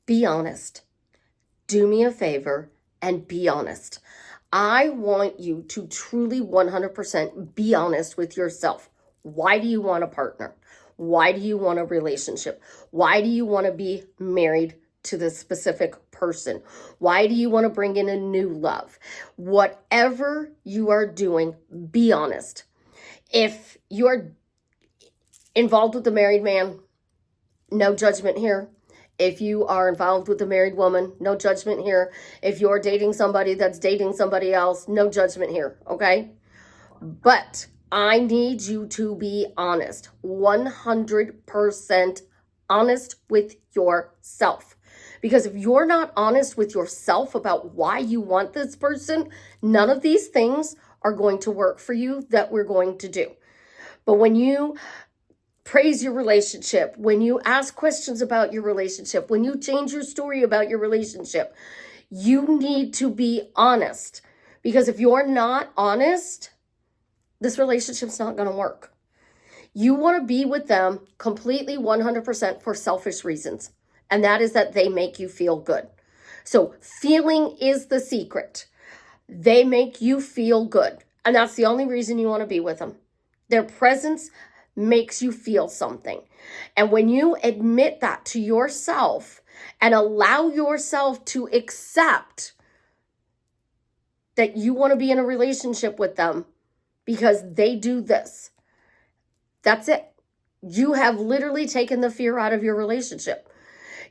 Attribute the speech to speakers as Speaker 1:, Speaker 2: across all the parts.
Speaker 1: Be honest. Do me a favor and be honest. I want you to truly 100% be honest with yourself. Why do you want a partner? Why do you want a relationship? Why do you want to be married to this specific person? Why do you want to bring in a new love? Whatever you are doing, be honest. If you are involved with a married man, no judgment here. If you are involved with a married woman, no judgment here. If you're dating somebody that's dating somebody else, no judgment here, okay? But I need you to be honest, 100% honest with yourself. Because if you're not honest with yourself about why you want this person, none of these things are going to work for you that we're going to do. But when you praise your relationship, when you ask questions about your relationship, when you change your story about your relationship, you need to be honest. Because if you're not honest, this relationship's not going to work. You want to be with them completely 100% for selfish reasons. And that is that they make you feel good. So feeling is the secret. They make you feel good. And that's the only reason you want to be with them. Their presence makes you feel something. And when you admit that to yourself and allow yourself to accept that you want to be in a relationship with them because they do this, that's it. You have literally taken the fear out of your relationship.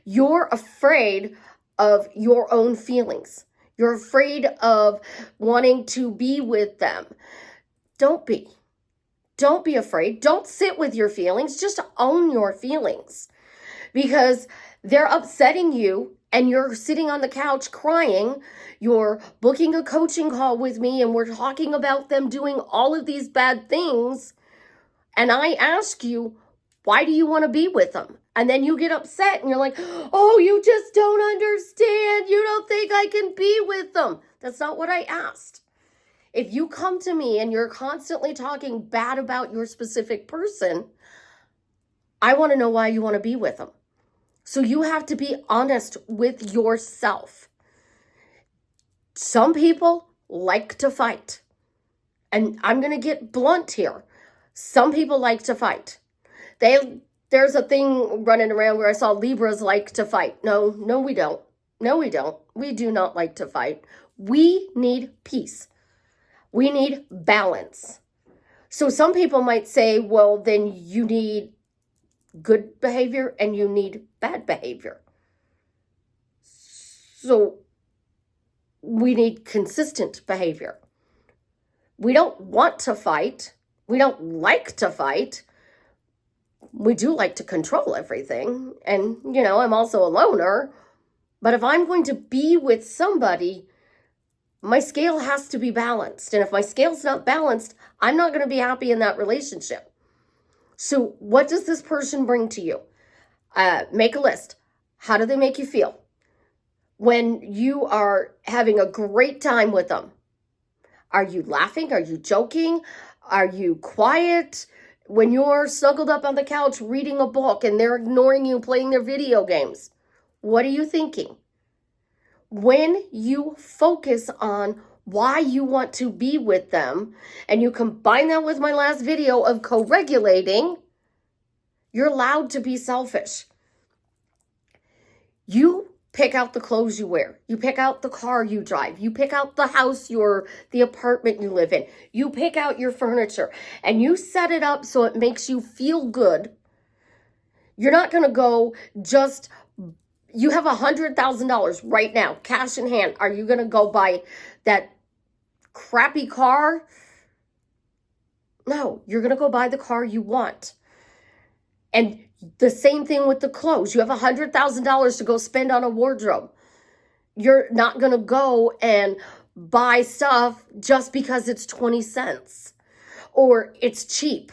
Speaker 1: You're afraid of your own feelings. You're afraid of wanting to be with them. Don't be. Don't be afraid. Don't sit with your feelings. Just own your feelings because they're upsetting you and you're sitting on the couch crying. You're booking a coaching call with me and we're talking about them doing all of these bad things. And I ask you, why do you want to be with them? And then you get upset and you're like, oh, you just don't understand. You don't think I can be with them. That's not what I asked. If you come to me and you're constantly talking bad about your specific person, I want to know why you want to be with them. So you have to be honest with yourself. Some people like to fight. And I'm going to get blunt here. Some people like to fight. There's a thing running around where I saw Libras like to fight. No, we don't. No, we don't. We do not like to fight. We need peace. We need balance. So some people might say, well, then you need good behavior and you need bad behavior. So we need consistent behavior. We don't want to fight. We don't like to fight. We do like to control everything. And, I'm also a loner. But if I'm going to be with somebody, my scale has to be balanced. And if my scale's not balanced, I'm not going to be happy in that relationship. So what does this person bring to you? Make a list. How do they make you feel? When you are having a great time with them, are you laughing? Are you joking? Are you quiet? When you're snuggled up on the couch reading a book and they're ignoring you playing their video games, what are you thinking? When you focus on why you want to be with them and you combine that with my last video of co-regulating, you're allowed to be selfish. You pick out the clothes you wear. You pick out the car you drive. You pick out the house the apartment you live in. You pick out your furniture and you set it up so it makes you feel good. You're not going to go just... You have $100,000 right now, cash in hand. Are you going to go buy that crappy car? No, you're going to go buy the car you want. And the same thing with the clothes. You have $100,000 to go spend on a wardrobe. You're not going to go and buy stuff just because it's 20 cents or it's cheap.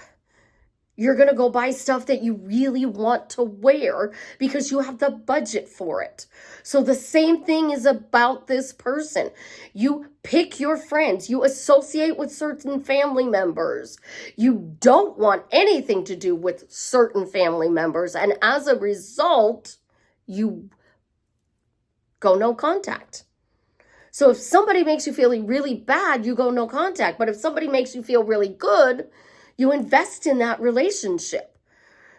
Speaker 1: You're going to go buy stuff that you really want to wear because you have the budget for it. So the same thing is about this person. You pick your friends. You associate with certain family members. You don't want anything to do with certain family members. And as a result, you go no contact. So if somebody makes you feel really bad, you go no contact. But if somebody makes you feel really good, you invest in that relationship.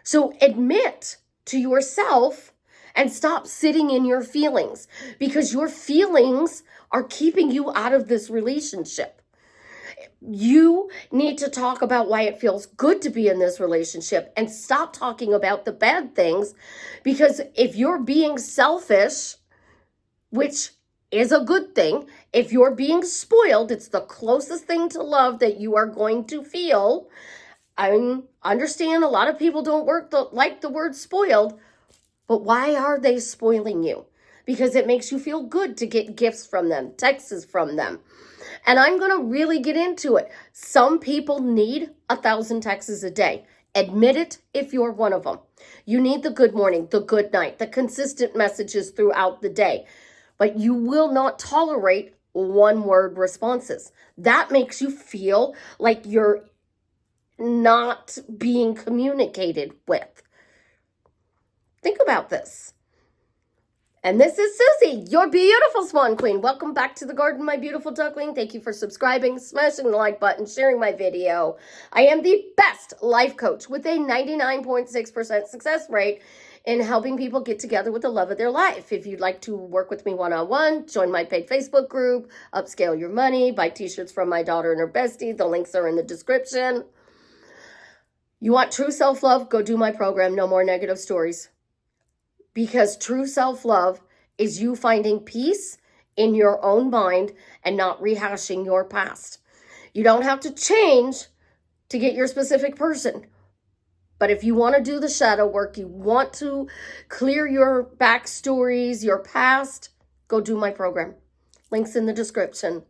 Speaker 1: So admit to yourself and stop sitting in your feelings, because your feelings are keeping you out of this relationship. You need to talk about why it feels good to be in this relationship and stop talking about the bad things, because if you're being selfish, which is a good thing, if you're being spoiled, it's the closest thing to love that you are going to feel. I understand a lot of people don't like the word spoiled, but why are they spoiling you? Because it makes you feel good to get gifts from them, texts from them. And I'm going to really get into it. Some people need 1,000 texts a day. Admit it if you're one of them. You need the good morning, the good night, the consistent messages throughout the day. But you will not tolerate one-word responses. That makes you feel like you're not being communicated with. Think about this. And this is Suzie, your beautiful Swan Queen. Welcome back to the garden, my beautiful duckling. Thank you for subscribing, smashing the like button, sharing my video. I am the best life coach with a 99.6% success rate in helping people get together with the love of their life. If you'd like to work with me one-on-one, join my paid Facebook group, Upscale Your Money, buy t-shirts from my daughter and her bestie. The links are in the description. You want true self-love? Go do my program, No More Negative Stories. Because true self-love is you finding peace in your own mind and not rehashing your past. You don't have to change to get your specific person. But if you want to do the shadow work, you want to clear your backstories, your past, go do my program. Links in the description.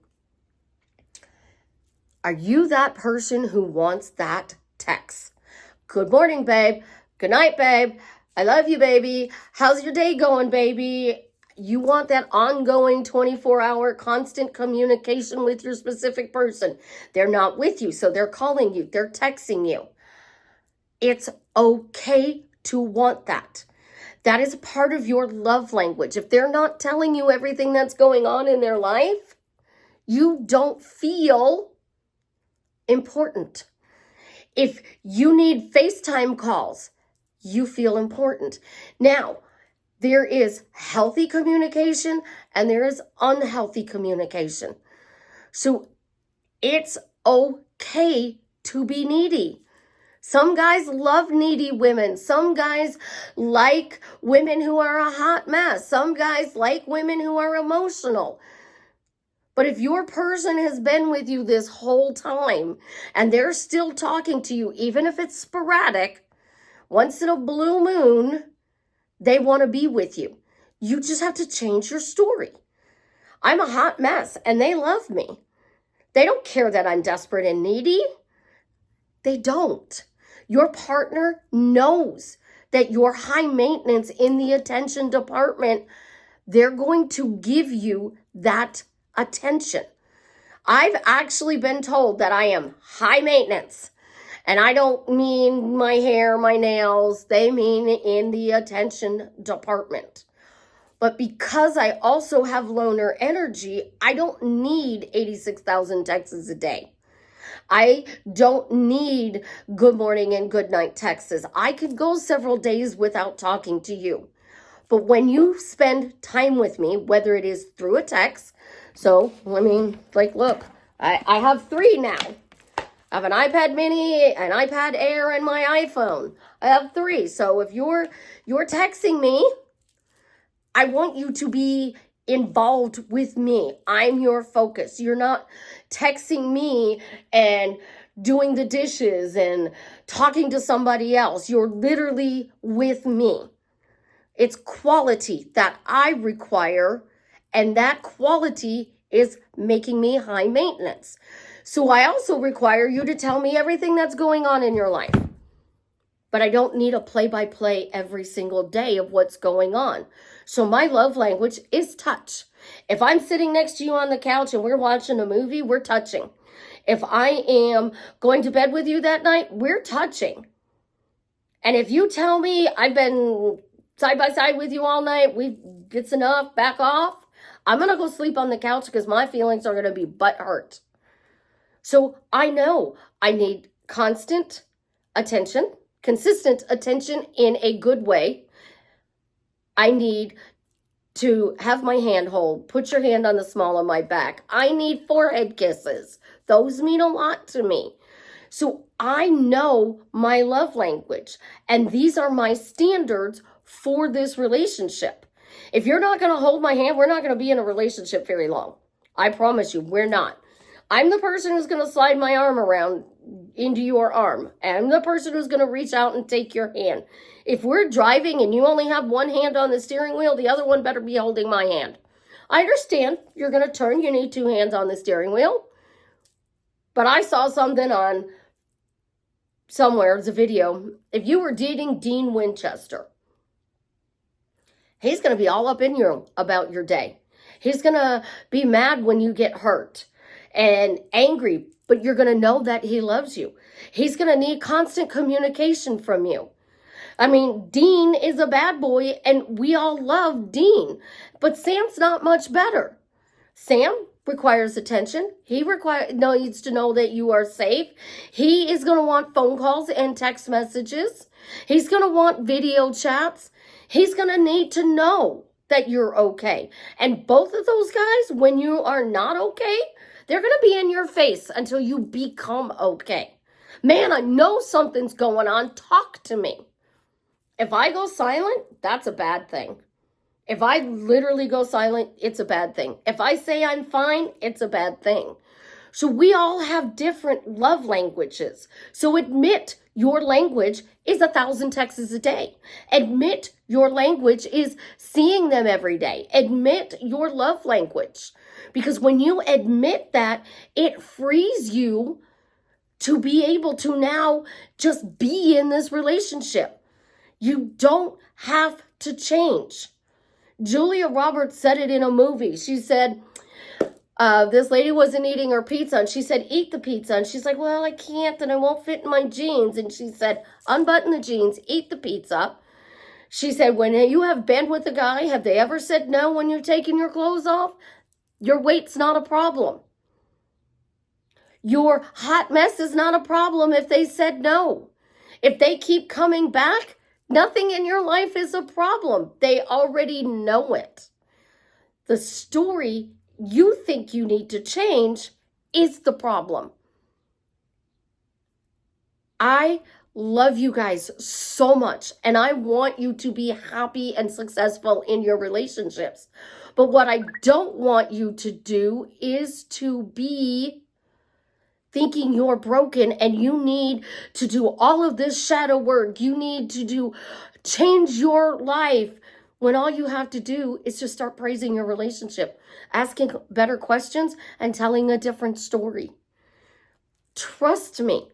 Speaker 1: Are you that person who wants that text? Good morning, babe. Good night, babe. I love you, baby. How's your day going, baby? You want that ongoing 24-hour constant communication with your specific person. They're not with you, so they're calling you. They're texting you. It's okay to want that. That is part of your love language. If they're not telling you everything that's going on in their life, you don't feel important. If you need FaceTime calls, you feel important. Now, there is healthy communication and there is unhealthy communication. So it's okay to be needy. Some guys love needy women. Some guys like women who are a hot mess. Some guys like women who are emotional. But if your person has been with you this whole time and they're still talking to you, even if it's sporadic, once in a blue moon, they want to be with you. You just have to change your story. I'm a hot mess and they love me. They don't care that I'm desperate and needy. They don't. Your partner knows that you're high maintenance in the attention department. They're going to give you that attention. I've actually been told that I am high maintenance. And I don't mean my hair, my nails. They mean in the attention department. But because I also have loner energy, I don't need 86,000 texts a day. I don't need good morning and good night texts. I could go several days without talking to you. But when you spend time with me, whether it is through a text, so, look, I have 3 now. I have an iPad mini, an iPad Air, and my iPhone. I have 3. So if you're texting me, I want you to be involved with me. I'm your focus. You're not texting me and doing the dishes and talking to somebody else. You're literally with me. It's quality that I require, and that quality is making me high maintenance. So I also require you to tell me everything that's going on in your life. But I don't need a play-by-play every single day of what's going on. So my love language is touch. If I'm sitting next to you on the couch and we're watching a movie, we're touching. If I am going to bed with you that night, we're touching. And if you tell me I've been side by side with you all night, we've It's enough, back off. I'm going to go sleep on the couch because my feelings are going to be butthurt. So I know I need constant attention, consistent attention in a good way. I need to have my hand hold, put your hand on the small of my back. I need forehead kisses. Those mean a lot to me. So I know my love language, and these are my standards for this relationship. If you're not going to hold my hand, we're not going to be in a relationship very long. I promise you, we're not. I'm the person who's going to slide my arm around into your arm. I'm the person who's going to reach out and take your hand. If we're driving and you only have one hand on the steering wheel, the other one better be holding my hand. I understand you're going to turn, you need two hands on the steering wheel. But I saw something on somewhere, it's a video. If you were dating Dean Winchester, he's going to be all up in you about your day. He's going to be mad when you get hurt and angry, but you're going to know that he loves you. He's going to need constant communication from you. I mean, Dean is a bad boy, and we all love Dean, but Sam's not much better. Sam requires attention. He needs to know that you are safe. He is going to want phone calls and text messages. He's going to want video chats. He's going to need to know that you're okay. And both of those guys, when you are not okay, they're going to be in your face until you become okay. Man, I know something's going on. Talk to me. If I go silent, that's a bad thing. If I literally go silent, it's a bad thing. If I say I'm fine, it's a bad thing. So we all have different love languages. So admit your language is 1,000 texts a day. Admit your language is seeing them every day. Admit your love language. Because when you admit that, it frees you to be able to now just be in this relationship. You don't have to change. Julia Roberts said it in a movie. She said, this lady wasn't eating her pizza, and she said, eat the pizza. And she's like, well, I can't, and it won't fit in my jeans. And she said, unbutton the jeans, eat the pizza. She said, when you have been with a guy, have they ever said no when you've taken your clothes off? Your weight's not a problem. Your hot mess is not a problem if they said no. If they keep coming back, nothing in your life is a problem. They already know it. The story you think you need to change is the problem. I love you guys so much, and I want you to be happy and successful in your relationships. But what I don't want you to do is to be thinking you're broken and you need to do all of this shadow work. You need to change your life when all you have to do is just start praising your relationship, asking better questions, and telling a different story. Trust me,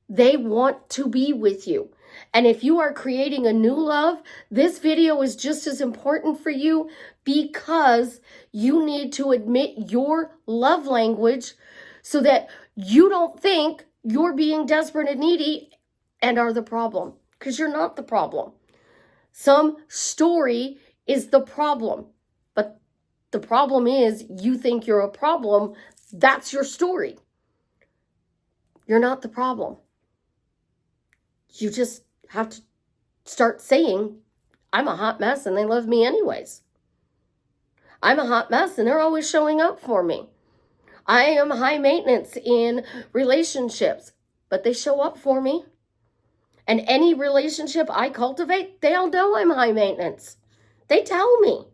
Speaker 1: they want to be with you. And if you are creating a new love, this video is just as important for you because you need to admit your love language so that you don't think you're being desperate and needy and are the problem, because you're not the problem. Some story is the problem, but the problem is you think you're a problem. That's your story. You're not the problem. You just have to start saying, I'm a hot mess and they love me anyways. I'm a hot mess and they're always showing up for me. I am high maintenance in relationships, but they show up for me. And any relationship I cultivate, they all know I'm high maintenance. They tell me.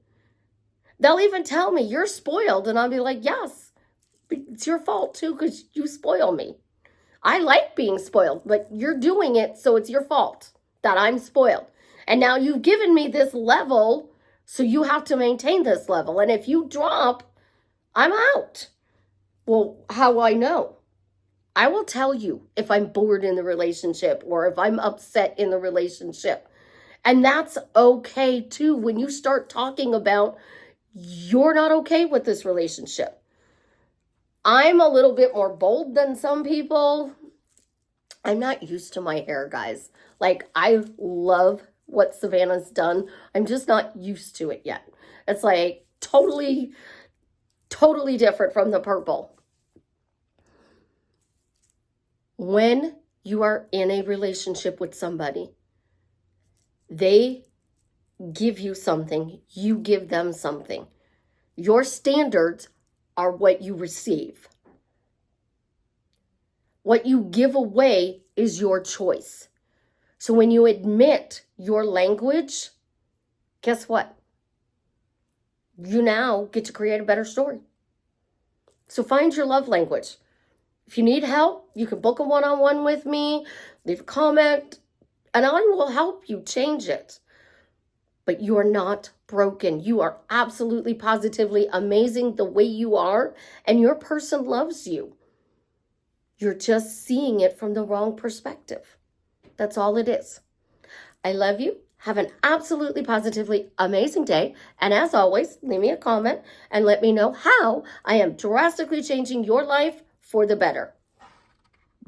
Speaker 1: They'll even tell me, you're spoiled. And I'll be like, yes, it's your fault too, because you spoil me. I like being spoiled, but you're doing it, so it's your fault that I'm spoiled. And now you've given me this level, so you have to maintain this level. And if you drop, I'm out. Well, how will I know? I will tell you if I'm bored in the relationship or if I'm upset in the relationship. And that's okay too when you start talking about you're not okay with this relationship. I'm a little bit more bold than some people. I'm not used to my hair, guys. Like, I love what Savannah's done. I'm just not used to it yet. It's like totally different from the purple. When you are in a relationship with somebody, they give you something, you give them something. Your standards are what you receive. What you give away is your choice. So when you admit your language, guess what? You now get to create a better story. So find your love language. If you need help, you can book a one-on-one with me, leave a comment, and I will help you change it. But you are not broken. You are absolutely, positively amazing the way you are, and your person loves you. You're just seeing it from the wrong perspective. That's all it is. I love you. Have an absolutely, positively amazing day. And as always, leave me a comment and let me know how I am drastically changing your life for the better.